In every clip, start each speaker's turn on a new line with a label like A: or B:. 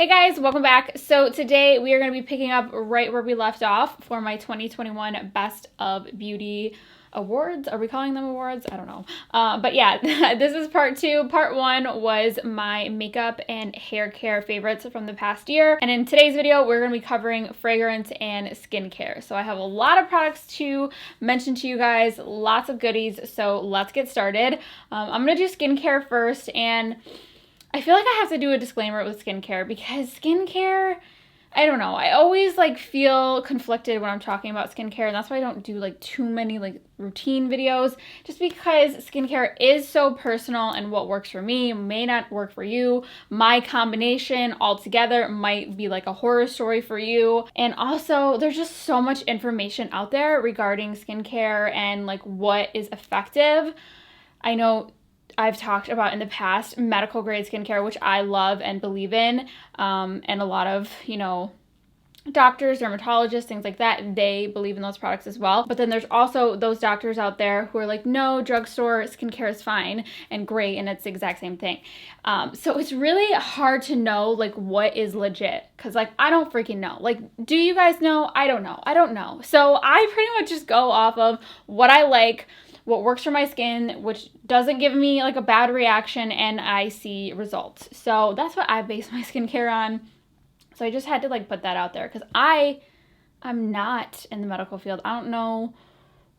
A: Hey guys, welcome back. So today we are going to be picking up right where we left off for my 2021 Best of Beauty Awards. Are we calling them awards? I don't know. But yeah, this is part two. Part one was my makeup and hair care favorites from the past year. And in today's video, we're going to be covering fragrance and skincare. So I have a lot of products to mention to you guys, lots of goodies. So let's get started. I'm going to do skincare first, and I feel like I have to do a disclaimer with skincare because skincare, I don't know. I always feel conflicted when I'm talking about skincare, and that's why I don't do too many routine videos, just because skincare is so personal and what works for me may not work for you. My combination altogether might be a horror story for you. And also there's just so much information out there regarding skincare and what is effective. I know I've talked about in the past medical grade skincare, which I love and believe in, and a lot of, doctors, dermatologists, things like that, they believe in those products as well. But then there's also those doctors out there who are like, no, drugstore skincare is fine and great, and it's the exact same thing. So it's really hard to know what is legit, because I don't freaking know. Do you guys know? I don't know. So I pretty much just go off of what I like, what works for my skin, which doesn't give me a bad reaction, and I see results. So that's what I base my skincare on. So I just had to put that out there, because I'm not in the medical field. I don't know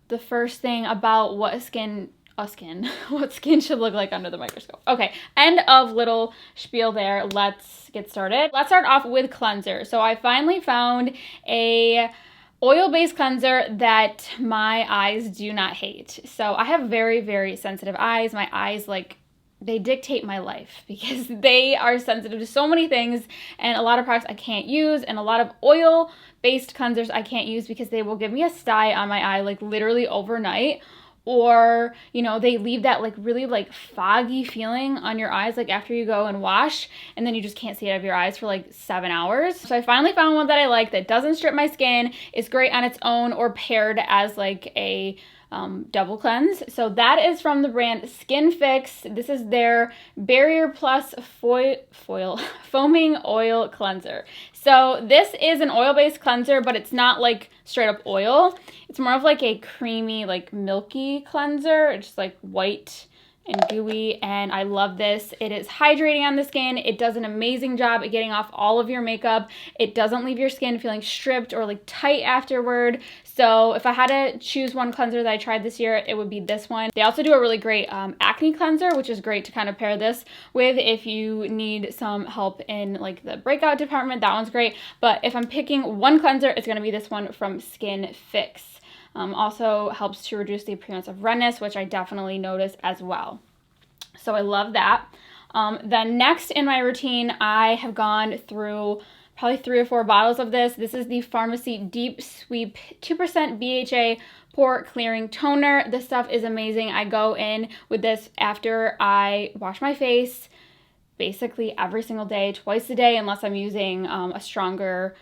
A: the first thing about what skin should look like under the microscope. Okay, end of little spiel there. Let's get started. Let's start off with cleanser. So I finally found a oil-based cleanser that my eyes do not hate. So I have very, very sensitive eyes. My eyes, they dictate my life because they are sensitive to so many things, and a lot of products I can't use, and a lot of oil-based cleansers I can't use because they will give me a sty on my eye literally overnight. Or, they leave that really foggy feeling on your eyes after you go and wash, and then you just can't see it out of your eyes for 7 hours. So I finally found one that I like that doesn't strip my skin. It's great on its own or paired as a double cleanse. So that is from the brand Skin Fix. This is their Barrier Plus Foaming Oil Cleanser. So this is an oil-based cleanser, but it's not straight up oil. It's more of a creamy, milky cleanser. It's just white and gooey, and I love this. It is hydrating on the skin. It does an amazing job at getting off all of your makeup. It doesn't leave your skin feeling stripped or tight afterward. So if I had to choose one cleanser that I tried this year, it would be this one. They also do a really great acne cleanser, which is great to kind of pair this with if you need some help in the breakout department. That one's great. But if I'm picking one cleanser, it's going to be this one from Skin Fix. Also helps to reduce the appearance of redness, which I definitely notice as well. So I love that. Then next in my routine, I have gone through probably 3 or 4 bottles of this. This is the Pharmacy Deep Sweep 2% BHA Pore Clearing Toner. This stuff is amazing. I go in with this after I wash my face basically every single day, twice a day, unless I'm using a stronger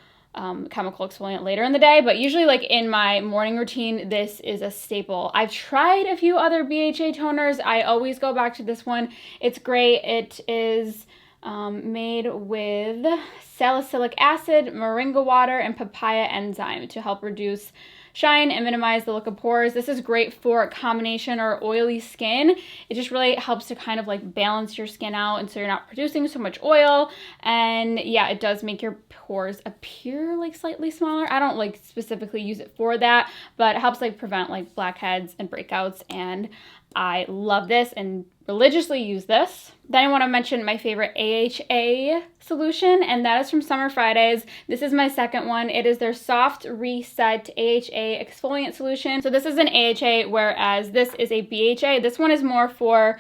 A: chemical exfoliant later in the day. But usually in my morning routine, this is a staple. I've tried a few other BHA toners. I always go back to this one. It's great. It is made with salicylic acid, moringa water, and papaya enzyme to help reduce shine and minimize the look of pores. This is great for combination or oily skin. It just really helps to kind of balance your skin out, and so you're not producing so much oil. And yeah, it does make your pores appear slightly smaller. I don't specifically use it for that, but it helps prevent blackheads and breakouts, and I love this and religiously use this. Then I want to mention my favorite AHA solution, and that is from Summer Fridays. This is my second one. It is their Soft Reset AHA Exfoliant Solution. So this is an AHA, whereas this is a BHA. This one is more for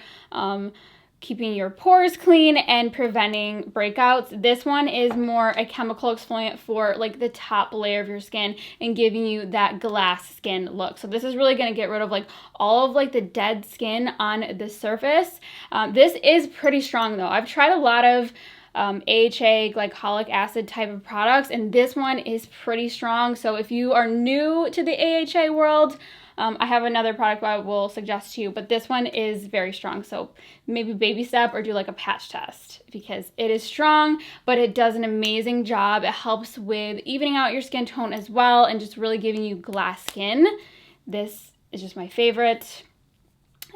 A: keeping your pores clean and preventing breakouts. This one is more a chemical exfoliant for the top layer of your skin and giving you that glass skin look. So this is really going to get rid of all of the dead skin on the surface. This is pretty strong though. I've tried a lot of AHA glycolic acid type of products, and this one is pretty strong. So if you are new to the AHA world, I have another product I will suggest to you, but this one is very strong. So maybe baby step or do like a patch test because it is strong, but it does an amazing job. It helps with evening out your skin tone as well and just really giving you glass skin. This is just my favorite.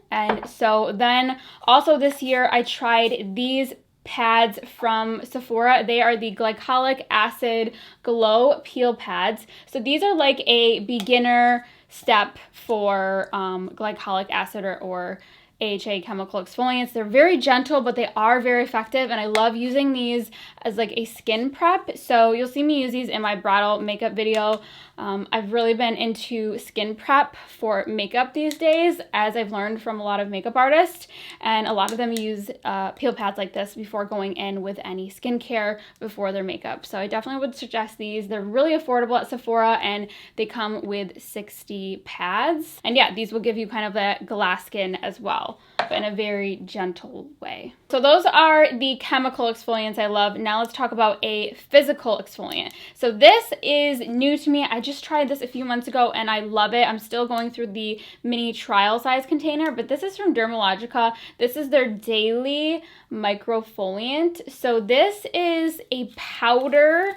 A: And so then also this year I tried these pads from Sephora. They are the glycolic acid glow peel pads. So these are like a beginner step for glycolic acid or AHA chemical exfoliants. They're very gentle, but they are very effective, and I love using these as like a skin prep. So you'll see me use these in my bridal makeup video. I've really been into skin prep for makeup these days, as I've learned from a lot of makeup artists, and a lot of them use peel pads like this before going in with any skincare before their makeup. So I definitely would suggest these. They're really affordable at Sephora, and they come with 60 pads. And yeah, these will give you kind of that glass skin as well, but in a very gentle way. So those are the chemical exfoliants I love. Now let's talk about a physical exfoliant. So this is new to me. I just tried this a few months ago and I love it. I'm still going through the mini trial size container, but this is from Dermalogica. This is their daily microfoliant. So this is a powder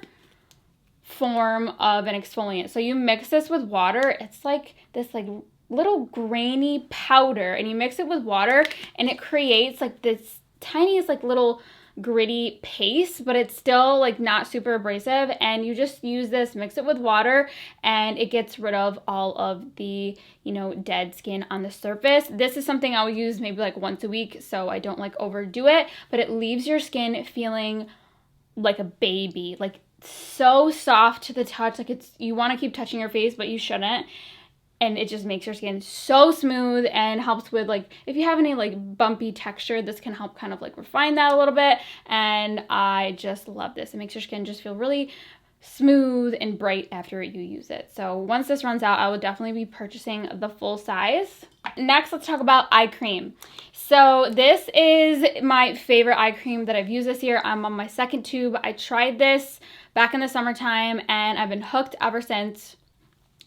A: form of an exfoliant. So you mix this with water. It's like this little grainy powder, and you mix it with water and it creates like this tiniest like little gritty paste, but it's still like not super abrasive, and you just use this, mix it with water, and it gets rid of all of the, you know, dead skin on the surface. This is something I will use maybe like once a week, so I don't like overdo it, but it leaves your skin feeling like a baby, like so soft to the touch. Like you want to keep touching your face, but you shouldn't. And it just makes your skin so smooth and helps with like, if you have any like bumpy texture, this can help kind of like refine that a little bit. And I just love this. It makes your skin just feel really smooth and bright after you use it. So once this runs out, I will definitely be purchasing the full size. Next, let's talk about eye cream. So this is my favorite eye cream that I've used this year. I'm on my second tube. I tried this back in the summertime and I've been hooked ever since.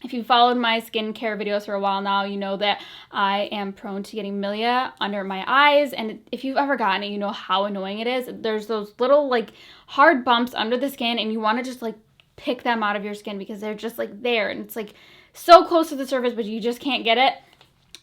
A: If you followed my skincare videos for a while now, you know that I am prone to getting milia under my eyes. And if you've ever gotten it, you know how annoying it is. There's those little like hard bumps under the skin, and you want to just like pick them out of your skin because they're just like there. And it's like so close to the surface, but you just can't get it.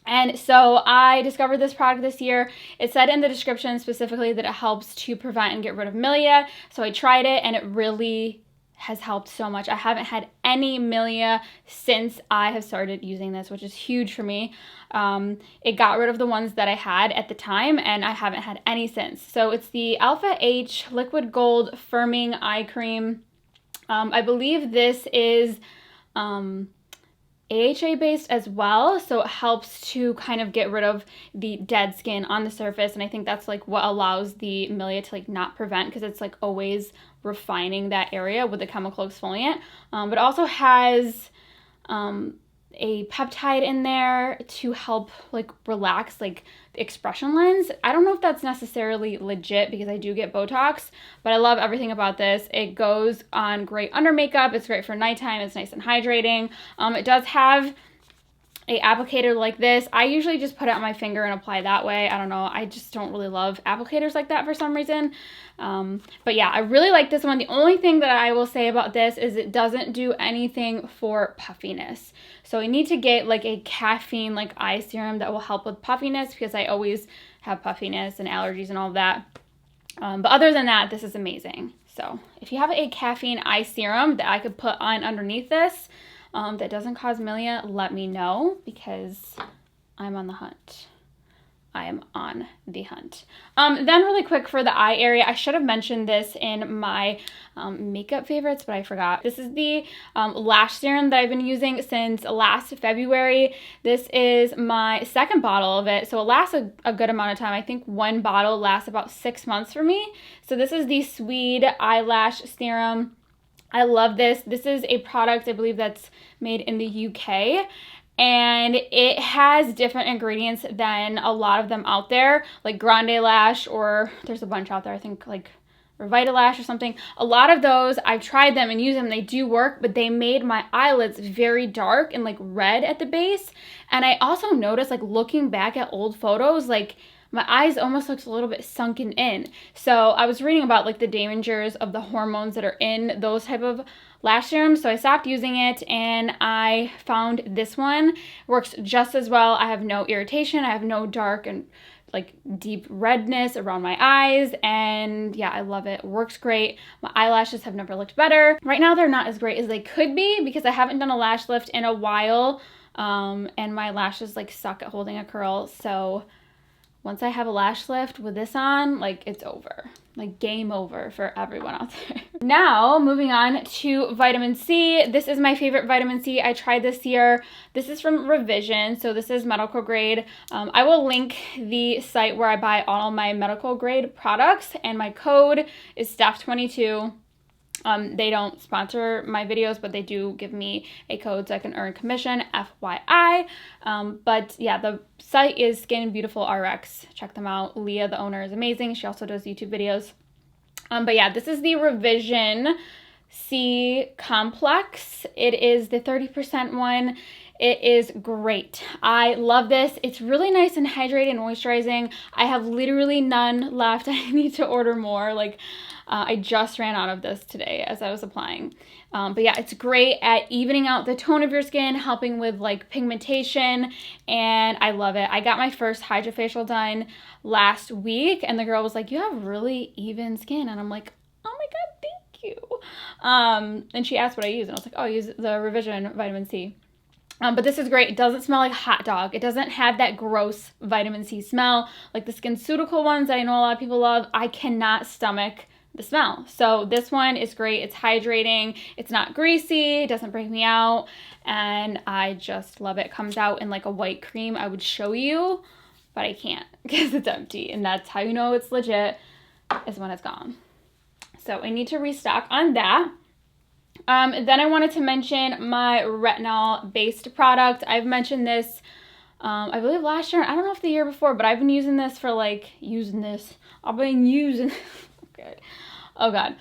A: And so I discovered this product this year. It said in the description specifically that it helps to prevent and get rid of milia. So I tried it and it really has helped so much. I haven't had any milia since I have started using this, which is huge for me. It got rid of the ones that I had at the time, and I haven't had any since. So it's the Alpha H Liquid Gold Firming Eye Cream. I believe this is AHA based as well, so it helps to kind of get rid of the dead skin on the surface, and I think that's like what allows the milia to like not prevent, because it's like always refining that area with the chemical exfoliant. But also has a peptide in there to help like relax like the expression lens. I don't know if that's necessarily legit because I do get Botox, but I love everything about this. It goes on great under makeup. It's great for nighttime. It's nice and hydrating. It does have a applicator like this. I usually just put it on my finger and apply that way. I don't know. I just don't really love applicators like that for some reason. But yeah, I really like this one. The only thing that I will say about this is it doesn't do anything for puffiness. So I need to get like a caffeine like eye serum that will help with puffiness, because I always have puffiness and allergies and all of that. But other than that, this is amazing. So if you have a caffeine eye serum that I could put on underneath this, that doesn't cause milia, let me know, because I'm on the hunt. I am on the hunt. Then really quick for the eye area, I should have mentioned this in my makeup favorites, but I forgot. This is the lash serum that I've been using since last February. This is my second bottle of it, so it lasts a good amount of time. I think one bottle lasts about 6 months for me. So this is the Swede Eyelash Serum. I love this. This is a product, I believe, that's made in the UK, and it has different ingredients than a lot of them out there, like Grande Lash, or there's a bunch out there. I think like Revitalash or something. A lot of those, I've tried them and used them. They do work, but they made my eyelids very dark and like red at the base. And I also noticed, like looking back at old photos, like my eyes almost looked a little bit sunken in. So I was reading about like the dangers of the hormones that are in those type of lash serums. So I stopped using it and I found this one. Works just as well. I have no irritation. I have no dark and like deep redness around my eyes, and yeah, I love it. Works great. My eyelashes have never looked better. Right now they're not as great as they could be because I haven't done a lash lift in a while, and my lashes like suck at holding a curl. So once I have a lash lift with this on, like it's over. Like game over for everyone out there. Now, moving on to vitamin C. This is my favorite vitamin C I tried this year. This is from Revision, so this is medical grade. I will link the site where I buy all my medical grade products, and my code is STEPH22. They don't sponsor my videos, but they do give me a code so I can earn commission, FYI. But yeah, the site is Skin Beautiful RX. Check them out. Leah, the owner, is amazing. She also does YouTube videos. But yeah, this is the Revision C Complex. It is the 30% one. It is great. I love this. It's really nice and hydrating and moisturizing. I have literally none left. I need to order more. Like, I just ran out of this today as I was applying. But yeah, it's great at evening out the tone of your skin, helping with like pigmentation, and I love it. I got my first hydrofacial done last week, and the girl was like, "You have really even skin," and I'm like, "Oh my God, thank you." And she asked what I use, and I was like, "Oh, I use the Revision Vitamin C." But this is great. It doesn't smell like hot dog. It doesn't have that gross vitamin C smell like the SkinCeutical ones that I know a lot of people love. I cannot stomach the smell. So this one is great. It's hydrating. It's not greasy. It doesn't break me out. And I just love it. It comes out in like a white cream. I would show you, but I can't because it's empty. And that's how you know it's legit, is when it's gone. So I need to restock on that. Then I wanted to mention my retinol based product. I've mentioned this, I believe last year. I don't know if the year before, but I've been using this for like, oh God.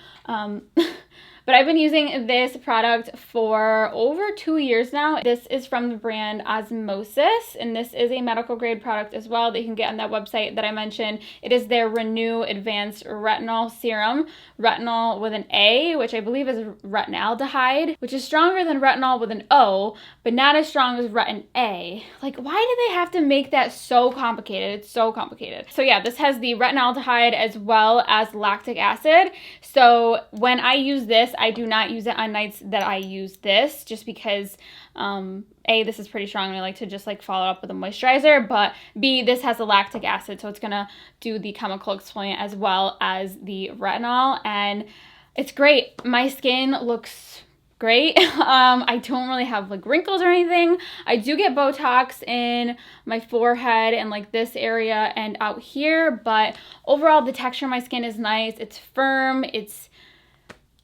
A: But I've been using this product for over 2 years now. This is from the brand OSMOSIS, and this is a medical grade product as well that you can get on that website that I mentioned. It is their Renew Advanced Retinol Serum. Retinol with an A, which I believe is retinaldehyde, which is stronger than retinol with an O, but not as strong as retin A. Like, why do they have to make that so complicated? It's so complicated. So yeah, this has the retinaldehyde as well as lactic acid. So when I use this, I do not use it on nights that I use this, just because A, this is pretty strong and I like to just like follow up with a moisturizer, but B, this has a lactic acid, so it's gonna do the chemical exfoliant as well as the retinol, and it's great. My skin looks great. I don't really have like wrinkles or anything. I do get Botox in my forehead and like this area and out here, but overall the texture of my skin is nice. It's firm. It's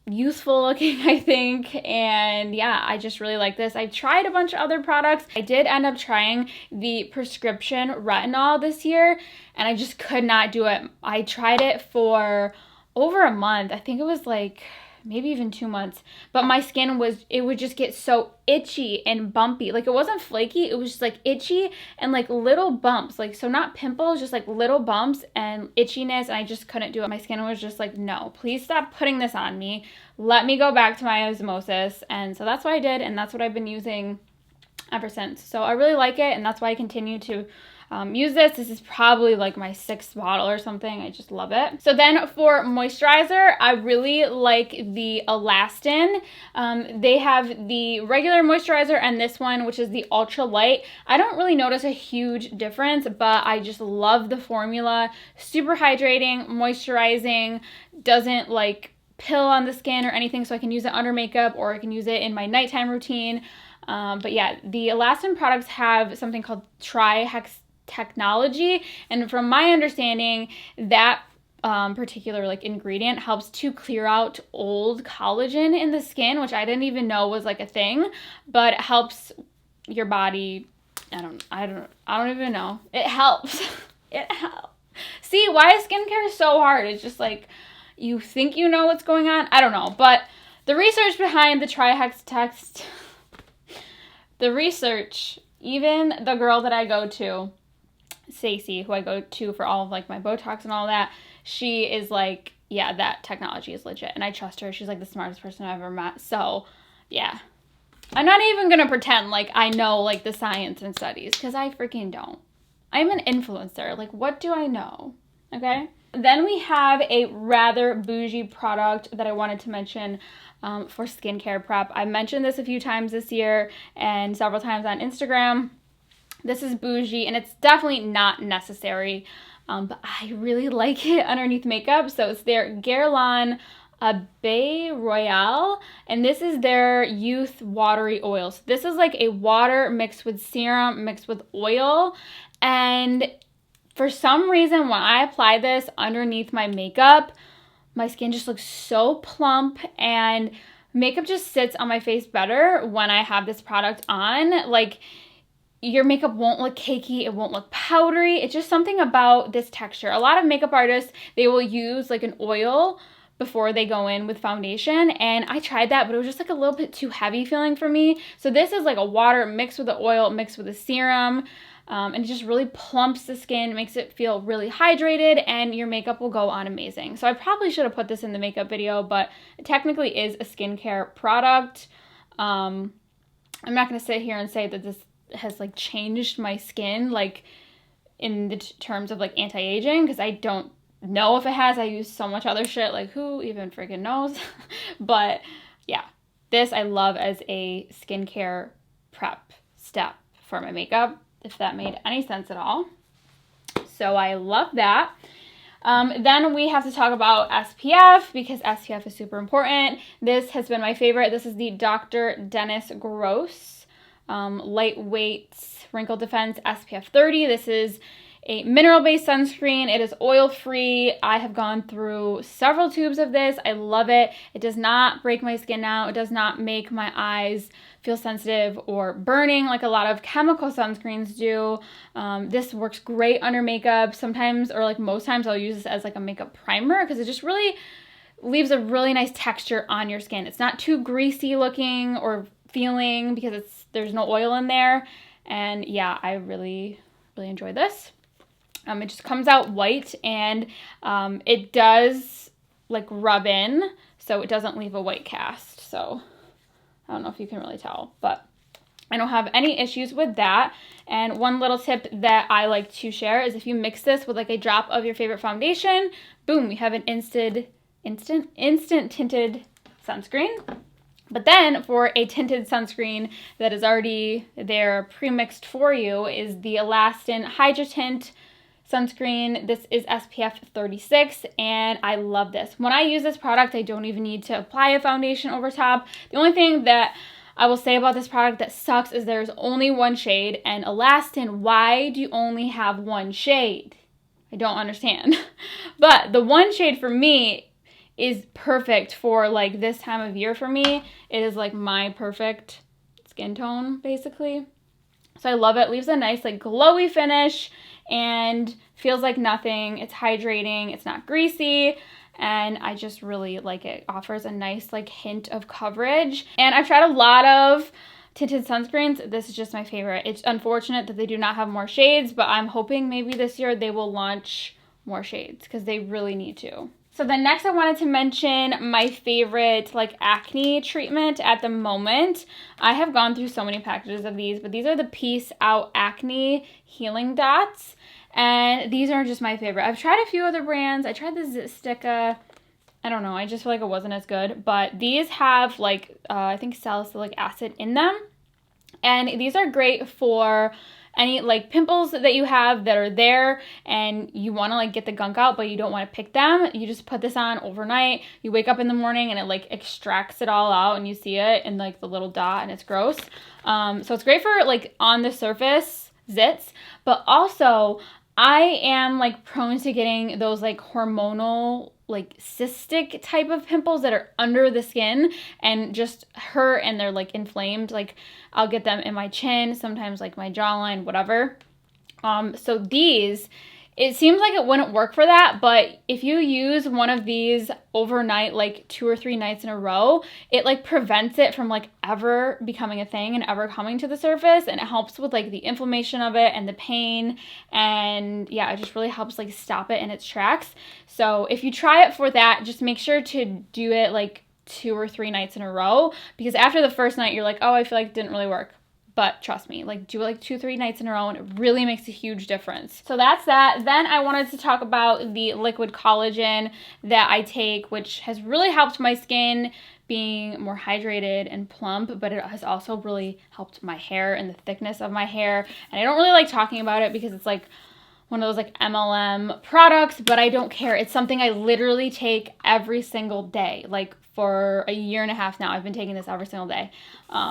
A: youthful looking, I think, and yeah, I just really like this. I've tried a bunch of other products. I did end up trying the prescription retinol this year, and I just could not do it. I tried it for over a month. I think it was like maybe even 2 months, but my skin it would just get so itchy and bumpy. Like, it wasn't flaky, it was just like itchy and like little bumps, like, so not pimples, just like little bumps and itchiness, and I just couldn't do it. My skin was just like, no, please stop putting this on me. Let me go back to my osmosis. And so that's what I did, and that's what I've been using ever since. So I really like it, and that's why I continue to use this. This is probably like my 6th bottle or something. I just love it. So then for moisturizer, I really like the ALASTIN. They have the regular moisturizer and this one, which is the ultra light. I don't really notice a huge difference, but I just love the formula. Super hydrating, moisturizing, doesn't like pill on the skin or anything, so I can use it under makeup or I can use it in my nighttime routine. But yeah, the ALASTIN products have something called trihex technology, and from my understanding, that particular like ingredient helps to clear out old collagen in the skin, which I didn't even know was like a thing, but it helps your body. I don't even know. It helps. It helps. See, why is skincare so hard? It's just like, you think you know what's going on. I don't know, but the research behind the trihex text, the research, even the girl that I go to, Stacey, who I go to for all of like my Botox and all that, she is like, yeah, that technology is legit, and I trust her. She's like the smartest person I've ever met. So yeah, I'm not even gonna pretend like I know like the science and studies, because I freaking don't. I'm an influencer. Like, what do I know? Okay. Then we have a rather bougie product that I wanted to mention for skincare prep. I mentioned this a few times this year and several times on Instagram. This is bougie, and it's definitely not necessary, but I really like it underneath makeup. So it's their Guerlain Abeille Royale, and this is their Youth Watery Oil. So this is like a water mixed with serum mixed with oil, and for some reason when I apply this underneath my makeup, my skin just looks so plump, and makeup just sits on my face better when I have this product on. Like, your makeup won't look cakey, it won't look powdery. It's just something about this texture. A lot of makeup artists, they will use like an oil before they go in with foundation, and I tried that, but it was just like a little bit too heavy feeling for me. So this is like a water mixed with the oil, mixed with a serum, and it just really plumps the skin, makes it feel really hydrated, and your makeup will go on amazing. So I probably should have put this in the makeup video, but it technically is a skincare product. I'm not going to sit here and say that this has like changed my skin like in the terms of like anti-aging, because I don't know if it has. I use so much other shit, like who even freaking knows. But yeah, this I love as a skincare prep step for my makeup, if that made any sense at all. So I love that. Then we have to talk about SPF, because SPF is super important. This has been my favorite. This is the Dr. Dennis Gross Lightweight Wrinkle Defense SPF 30. This is a mineral-based sunscreen. It is oil-free. I have gone through several tubes of this. I love it. It does not break my skin out. It does not make my eyes feel sensitive or burning like a lot of chemical sunscreens do. This works great under makeup. Sometimes, or like most times, I'll use this as like a makeup primer, because it just really leaves a really nice texture on your skin. It's not too greasy looking or feeling, because there's no oil in there. And yeah, I really enjoy this. It just comes out white, and it does like rub in, so it doesn't leave a white cast. So I don't know if you can really tell, but I don't have any issues with that. And one little tip that I like to share is if you mix this with like a drop of your favorite foundation, boom, you have an instant tinted sunscreen. But then for a tinted sunscreen that is already there pre-mixed for you is the ALASTIN HYDRATINT sunscreen. This is SPF 36, and I love this. When I use this product, I don't even need to apply a foundation over top. The only thing that I will say about this product that sucks is there's only one shade, and ALASTIN, why do you only have one shade? I don't understand. But the one shade for me is perfect for like this time of year for me. It is like my perfect skin tone, basically. So I love it. Leaves a nice like glowy finish and feels like nothing. It's hydrating. It's not greasy. And I just really like it. Offers a nice like hint of coverage. And I've tried a lot of tinted sunscreens. This is just my favorite. It's unfortunate that they do not have more shades, but I'm hoping maybe this year they will launch more shades, because they really need to. So then next I wanted to mention my favorite like acne treatment at the moment. I have gone through so many packages of these, but these are the Peace Out Acne Healing Dots. And these are just my favorite. I've tried a few other brands. I tried the Zystica. I don't know. I just feel like it wasn't as good. But these have like, I think salicylic acid in them. And these are great for any like pimples that you have that are there and you want to like get the gunk out, but you don't want to pick them. You just put this on overnight. You wake up in the morning and it like extracts it all out, and you see it in like the little dot, and it's gross. So it's great for like on the surface zits, but also I am like prone to getting those like hormonal like cystic type of pimples that are under the skin and just hurt, and they're like inflamed. Like I'll get them in my chin, sometimes like my jawline, whatever. So these, it seems like it wouldn't work for that, but if you use one of these overnight, like 2 or 3 nights in a row, it like prevents it from like ever becoming a thing and ever coming to the surface, and it helps with like the inflammation of it and the pain, and yeah, it just really helps like stop it in its tracks. So if you try it for that, just make sure to do it like 2 or 3 nights in a row, because after the first night you're like, oh, I feel like it didn't really work. But trust me, like do it like 2 or 3 nights in a row and it really makes a huge difference. So that's that. Then I wanted to talk about the liquid collagen that I take, which has really helped my skin being more hydrated and plump, but it has also really helped my hair and the thickness of my hair. And I don't really like talking about it because it's like one of those like MLM products, but I don't care. It's something I literally take every single day. Like for a year and a half now, I've been taking this every single day.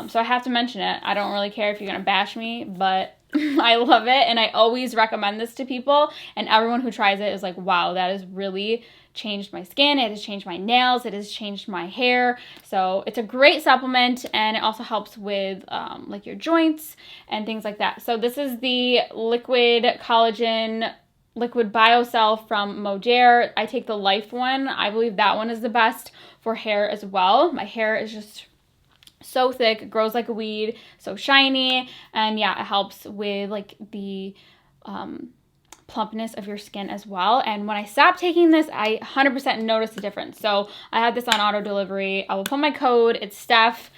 A: So I have to mention it. I don't really care if you're gonna bash me, but I love it, and I always recommend this to people, and everyone who tries it is like, wow, that has really changed my skin, it has changed my nails, it has changed my hair. So it's a great supplement, and it also helps with like your joints and things like that. So this is the liquid collagen liquid biocell from Modere. I take the Life one. I believe that one is the best for hair as well. My hair is just so thick, it grows like a weed, so shiny, and yeah, it helps with like the plumpness of your skin as well. And when I stopped taking this, I 100% noticed a difference. So I had this on auto delivery. I will put my code, it's STEPH.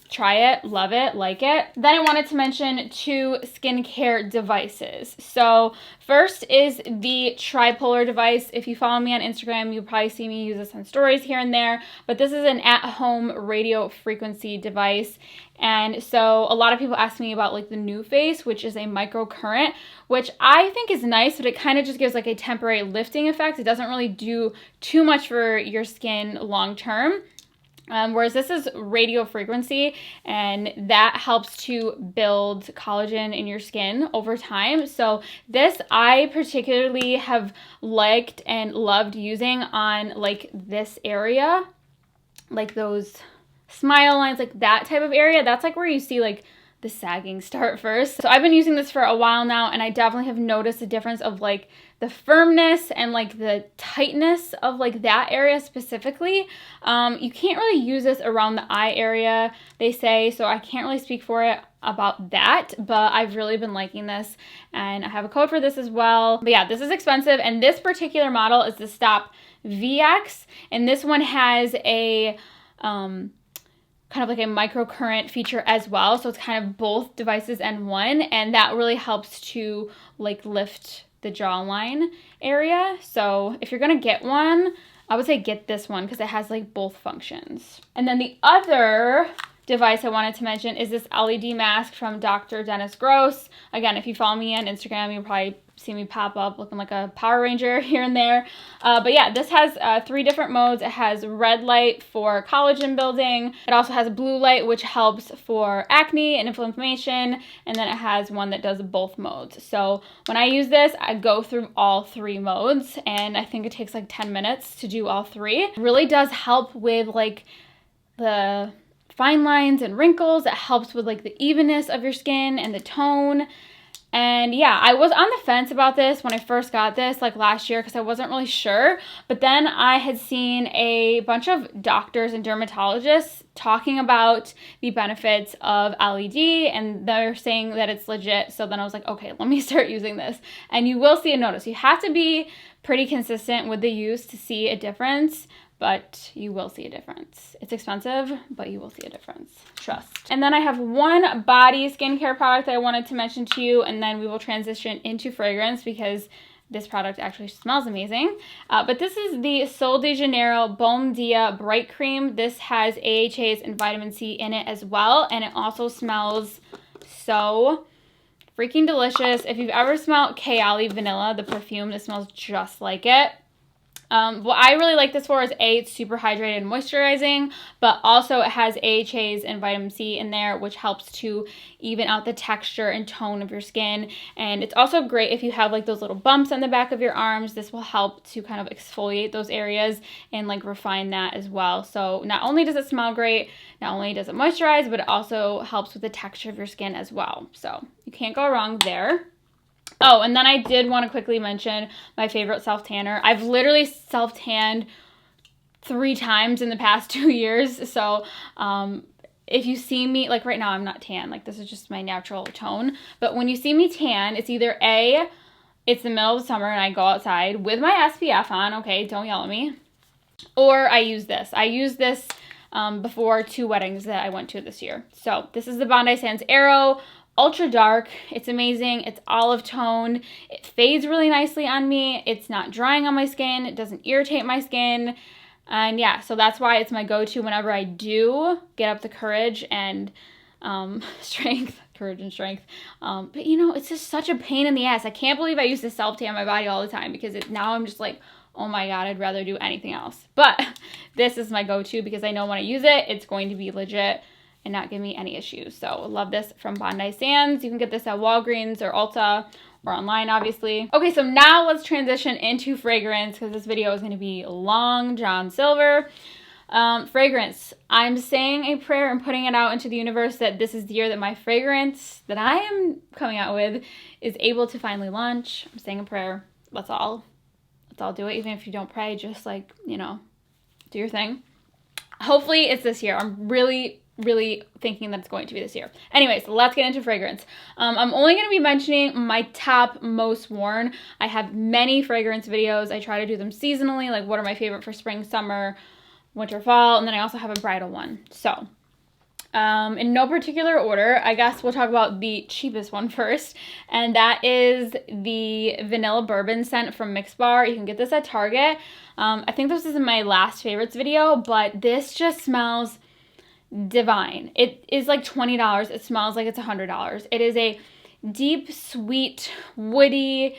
A: Try it, love it, like it. Then I wanted to mention 2 skincare devices. So first is the Tripolar Device. If you follow me on Instagram, you'll probably see me use this on stories here and there, but this is an at-home radio frequency device. And so a lot of people ask me about like the NuFace, which is a microcurrent, which I think is nice, but it kind of just gives like a temporary lifting effect. It doesn't really do too much for your skin long term. Whereas this is radio frequency, and that helps to build collagen in your skin over time. So this I particularly have liked and loved using on like this area, like those smile lines, like that type of area. That's like where you see like the sagging start first. So I've been using this for a while now, and I definitely have noticed a difference of like the firmness and like the tightness of like that area specifically. You can't really use this around the eye area, they say, so I can't really speak for it about that, but I've really been liking this, and I have a code for this as well. But yeah, this is expensive, and this particular model is the Stop VX, and this one has a kind of like a microcurrent feature as well, so it's kind of both devices in one, and that really helps to like lift the jawline area. So if you're gonna get one, I would say get this one because it has like both functions. And then the other device I wanted to mention is this LED mask from Dr. Dennis Gross. Again, if you follow me on Instagram, you'll probably see me pop up looking like a Power Ranger here and there. But yeah, this has 3 different modes. It has red light for collagen building. It also has blue light, which helps for acne and inflammation. And then it has one that does both modes. So when I use this, I go through all 3 modes, and I think it takes like 10 minutes to do all 3. It really does help with like the fine lines and wrinkles. It helps with like the evenness of your skin and the tone. And yeah, I was on the fence about this when I first got this like last year because I wasn't really sure. But then I had seen a bunch of doctors and dermatologists talking about the benefits of LED, and they're saying that it's legit. So then I was like, okay, let me start using this. And you will see a notice. You have to be pretty consistent with the use to see a difference, but you will see a difference. It's expensive, but you will see a difference. Trust. And then I have one body skincare product that I wanted to mention to you, and then we will transition into fragrance because this product actually smells amazing. But this is the Sol de Janeiro Balm Dia Bright Cream. This has AHAs and vitamin C in it as well, and it also smells so freaking delicious. If you've ever smelled Kayali Vanilla, the perfume, this smells just like it. What I really like this for is A, it's super hydrated and moisturizing, but also it has AHAs and vitamin C in there, which helps to even out the texture and tone of your skin. And it's also great if you have like those little bumps on the back of your arms. This will help to kind of exfoliate those areas and like refine that as well. So not only does it smell great, not only does it moisturize, but it also helps with the texture of your skin as well. So you can't go wrong there. Oh, and then I did want to quickly mention my favorite self-tanner. I've literally self-tanned 3 times in the past 2 years. So if you see me, like right now I'm not tan, like this is just my natural tone. But when you see me tan, it's either A, it's the middle of the summer and I go outside with my SPF on, okay, don't yell at me. Or I use this. I used this before 2 weddings that I went to this year. So this is the Bandai Sans Aero. Ultra dark. It's amazing. It's olive toned. It fades really nicely on me. It's not drying on my skin. It doesn't irritate my skin. And yeah, so that's why it's my go-to whenever I do get up the courage and strength. Courage and strength. But you know, it's just such a pain in the ass. I can't believe I used to self-tan my body all the time because now I'm just like, oh my God, I'd rather do anything else. But this is my go-to because I know when I use it, it's going to be legit and not give me any issues. So I love this from Bandai Sans. You can get this at Walgreens or Ulta or online, obviously. Okay, so now let's transition into fragrance because this video is going to be Long John Silver. Fragrance. I'm saying a prayer and putting it out into the universe that this is the year that my fragrance that I am coming out with is able to finally launch. I'm saying a prayer. Let's all do it. Even if you don't pray, just like, you know, do your thing. Hopefully it's this year. I'm really thinking that it's going to be this year. Anyways, let's get into fragrance. I'm only going to be mentioning my top most worn. I have many fragrance videos. I try to do them seasonally, like what are my favorite for spring, summer, winter, fall, and then I also have a bridal one. So in no particular order, I guess we'll talk about the cheapest one first, and that is the Vanilla Bourbon scent from Mixbar. You can get this at Target. I think this is in my last favorites video, but this just smells divine. It is like $20. It smells like it's $100. It is a deep, sweet, woody,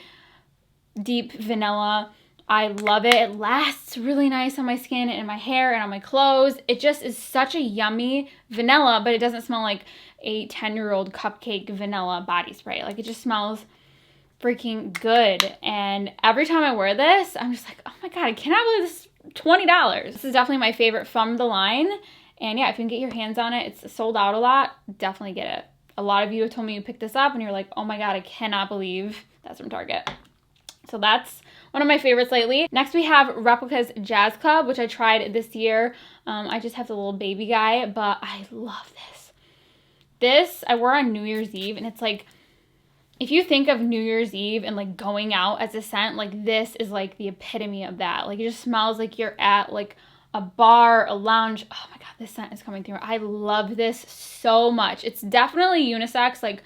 A: deep vanilla. I love it. It lasts really nice on my skin and in my hair and on my clothes. It just is such a yummy vanilla, but it doesn't smell like a 10-year-old cupcake vanilla body spray. Like it just smells freaking good. And every time I wear this, I'm just like, oh my God, I cannot believe this is $20. This is definitely my favorite from the line. And yeah, if you can get your hands on it, it's sold out a lot. Definitely get it. A lot of you have told me you picked this up and you're like, oh my God, I cannot believe that's from Target. So that's one of my favorites lately. Next we have Replica's Jazz Club, which I tried this year. I just have the little baby guy, but I love this. This I wore on New Year's Eve, and it's like, if you think of New Year's Eve and like going out as a scent, like this is like the epitome of that. Like it just smells like you're at like a bar, a lounge. Oh my God, this scent is coming through. I love this so much. It's definitely unisex. Like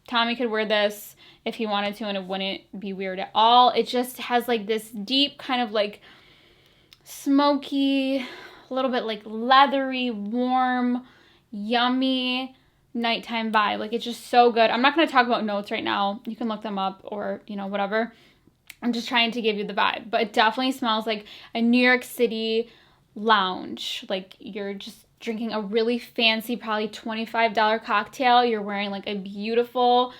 A: Tommy could wear this if he wanted to and it wouldn't be weird at all. It just has like this deep kind of like smoky, a little bit like leathery, warm, yummy nighttime vibe. Like it's just so good. I'm not going to talk about notes right now. You can look them up or, you know, whatever. I'm just trying to give you the vibe, but it definitely smells like a New York City lounge. Like you're just drinking a really fancy, probably $25 cocktail. You're wearing like a beautiful,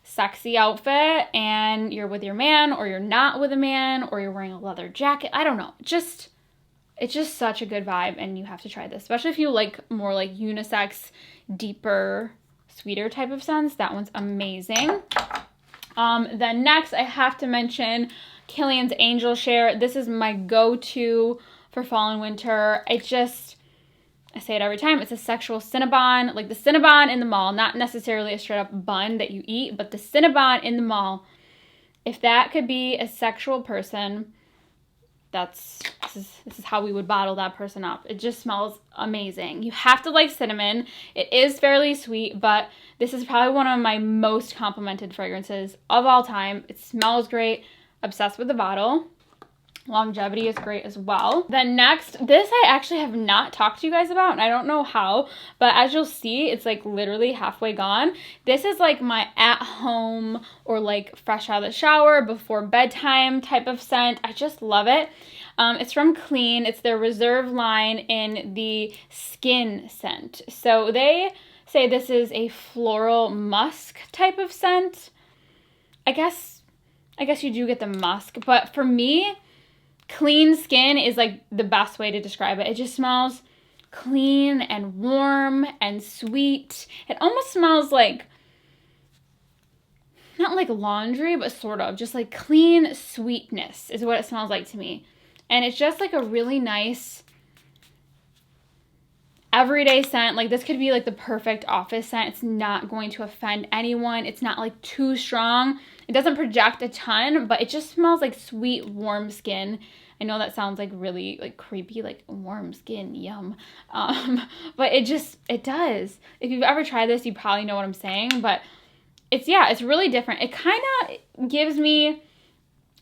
A: sexy outfit and you're with your man or you're not with a man or you're wearing a leather jacket. I don't know. It's just such a good vibe and you have to try this, especially if you like more like unisex, deeper, sweeter type of scents. That one's amazing. Then next I have to mention KILIAN's Angel Share. This is my go-to for fall and winter. I say it every time, it's a sexual Cinnabon, like the Cinnabon in the mall, not necessarily a straight up bun that you eat, but the Cinnabon in the mall. If that could be a sexual person, this is how we would bottle that person up. It just smells amazing. You have to like cinnamon. It is fairly sweet, but this is probably one of my most complimented fragrances of all time. It smells great. Obsessed with the bottle. Longevity is great as well. Then next, this I actually have not talked to you guys about, and I don't know how, but as you'll see, it's like literally halfway gone. This is like my at-home or like fresh out of the shower before bedtime type of scent. I just love it. It's from Clean. It's their Reserve line in the skin scent. So they say this is a floral musk type of scent. I guess you do get the musk, but for me, clean skin is like the best way to describe it. It just smells clean and warm and sweet. It almost smells like, not like laundry, but sort of just like clean sweetness is what it smells like to me. And it's just like a really nice everyday scent. Like this could be like the perfect office scent. It's not going to offend anyone. It's not like too strong. It doesn't project a ton, but it just smells like sweet, warm skin. I know that sounds like really like creepy, like warm skin, yum. But it does. If you've ever tried this, you probably know what I'm saying, but it's really different. It kind of gives me,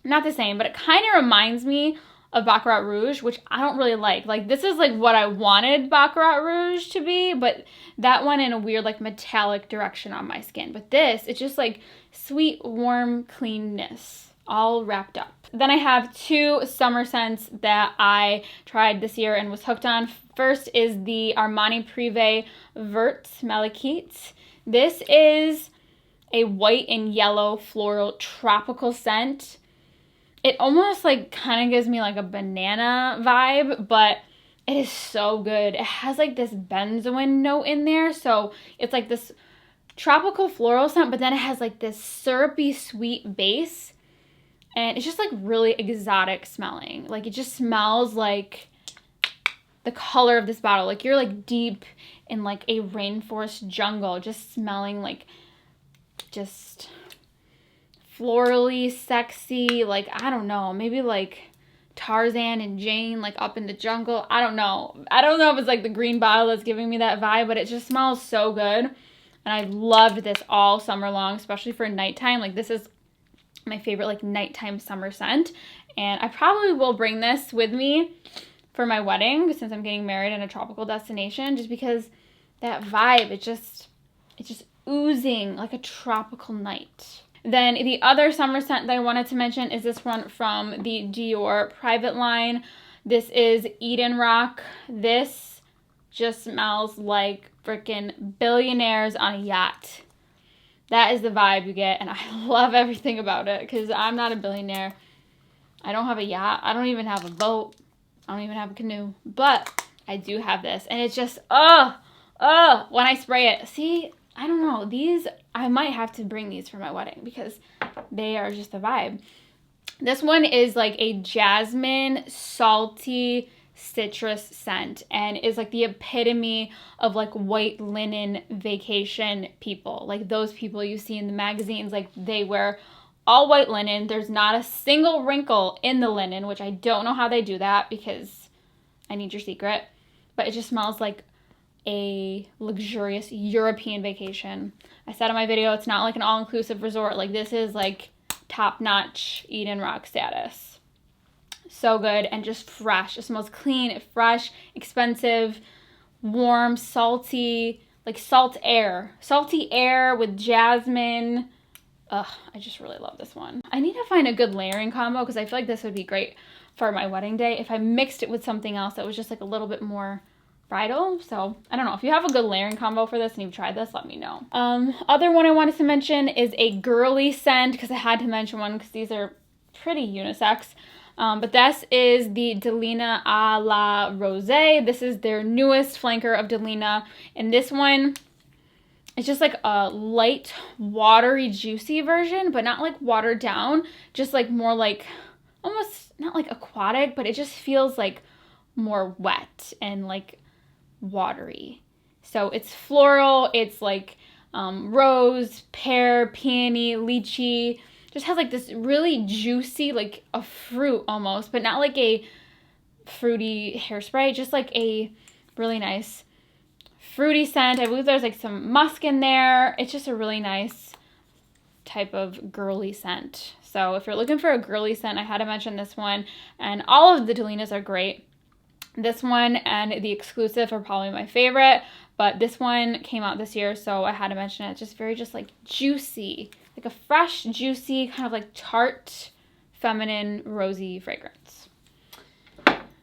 A: not the same, but it kind of reminds me of Baccarat Rouge, which I don't really like. Like this is like what I wanted Baccarat Rouge to be, but that one in a weird like metallic direction on my skin. But this, it's just like sweet, warm cleanness all wrapped up. Then I have two summer scents that I tried this year and was hooked on. First is the Armani Privé Vert Malachite. This is a white and yellow floral tropical scent. It almost like kind of gives me like a banana vibe, but it is so good. It has like this benzoin note in there, so it's like this tropical floral scent, but then it has like this syrupy sweet base, and it's just like really exotic smelling. Like it just smells like the color of this bottle, like you're like deep in like a rainforest jungle, just smelling like just florally sexy, like I don't know, maybe like Tarzan and Jane like up in the jungle. I don't know if it's like the green bottle that's giving me that vibe, but it just smells so good. And I loved this all summer long, especially for nighttime. Like this is my favorite like nighttime summer scent, and I probably will bring this with me for my wedding since I'm getting married in a tropical destination, just because that vibe, it's just oozing like a tropical night. Then the other summer scent that I wanted to mention is this one from the Dior private line. This is Eden Rock. This just smells like freaking billionaires on a yacht. That is the vibe you get, and I love everything about it because I'm not a billionaire. I don't have a yacht. I don't even have a boat. I don't even have a canoe, but I do have this, and it's just, when I spray it. See, I don't know. These, I might have to bring these for my wedding because they are just the vibe. This one is like a jasmine, salty citrus scent, and is like the epitome of like white linen vacation people. Like those people you see in the magazines, like they wear all white linen. There's not a single wrinkle in the linen, which I don't know how they do that because I need your secret. But it just smells like a luxurious European vacation. I said in my video, it's not like an all-inclusive resort. Like this is like top-notch Eden Rock status. So good and just fresh. It smells clean, fresh, expensive, warm, salty, like salty air with jasmine. Ugh, I just really love this one. I need to find a good layering combo because I feel like this would be great for my wedding day if I mixed it with something else that was just like a little bit more bridal. So I don't know, if you have a good layering combo for this and you've tried this, let me know. Other one I wanted to mention is a girly scent because I had to mention one because these are pretty unisex. But this is the Delina a la Rosée. This is their newest flanker of Delina, and this one, it's just like a light, watery, juicy version, but not like watered down, just like more like, almost not like aquatic, but it just feels like more wet and like watery. So it's floral, it's like rose, pear, peony, lychee, just has like this really juicy, like a fruit almost, but not like a fruity hairspray, just like a really nice fruity scent. I believe there's like some musk in there. It's just a really nice type of girly scent. So if you're looking for a girly scent, I had to mention this one, and all of the Delinas are great. This one and the exclusive are probably my favorite, but this one came out this year, so I had to mention it. It's just very just like juicy, like a fresh, juicy, kind of like tart, feminine, rosy fragrance.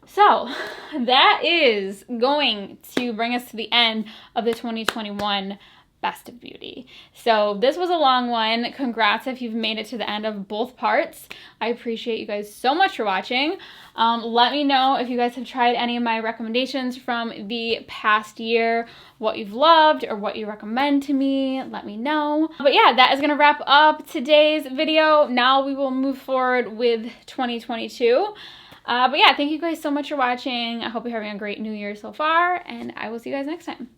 A: So that is going to bring us to the end of the 2021 best of beauty. So this was a long one. Congrats if you've made it to the end of both parts. I appreciate you guys so much for watching. Let me know if you guys have tried any of my recommendations from the past year, what you've loved or what you recommend to me. Let me know. But yeah, that is gonna wrap up today's video. Now we will move forward with 2022. But yeah, thank you guys so much for watching. I hope you're having a great new year so far, and I will see you guys next time.